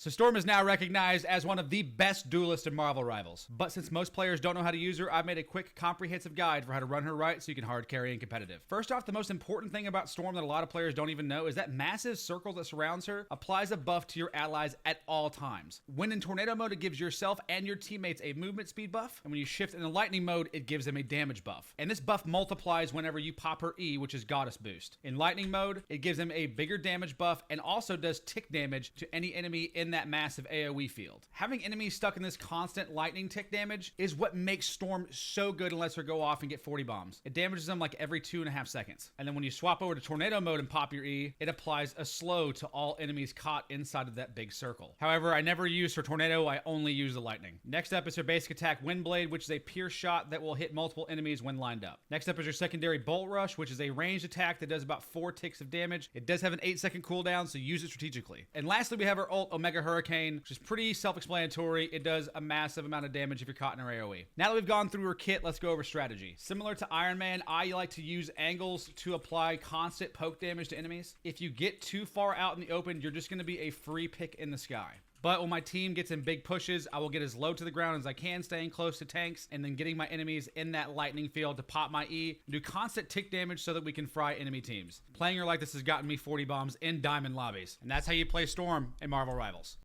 So Storm is now recognized as one of the best duelists in Marvel Rivals. But since most players don't know how to use her, I've made a quick comprehensive guide for how to run her right so you can hard carry in competitive. First off, the most important thing about Storm that a lot of players don't even know is that massive circle that surrounds her applies a buff to your allies at all times. When in tornado mode, it gives yourself and your teammates a movement speed buff, and when you shift into lightning mode, it gives them a damage buff. And this buff multiplies whenever you pop her E, which is Goddess Boost. In lightning mode, it gives them a bigger damage buff and also does tick damage to any enemy in that massive AoE field. Having enemies stuck in this constant lightning tick damage is what makes Storm so good and lets her go off and get 40 bombs. It damages them like every 2.5 seconds. And then when you swap over to tornado mode and pop your E, it applies a slow to all enemies caught inside of that big circle. However, I never use her tornado, I only use the lightning. Next up is her basic attack Windblade, which is a pierce shot that will hit multiple enemies when lined up. Next up is her secondary Bolt Rush, which is a ranged attack that does about 4 ticks of damage. It does have an 8-second cooldown, so use it strategically. And lastly, we have her ult Omega Hurricane, which is pretty self-explanatory. It does a massive amount of damage if you're caught in her AoE. Now that we've gone through her kit, let's go over strategy. Similar to Iron Man, I like to use angles to apply constant poke damage to enemies. If you get too far out in the open, you're just going to be a free pick in the sky. But when my team gets in big pushes, I will get as low to the ground as I can, staying close to tanks, and then getting my enemies in that lightning field to pop my E and do constant tick damage so that we can fry enemy teams. Playing her like this has gotten me 40 bombs in diamond lobbies. And that's how you play Storm in Marvel Rivals.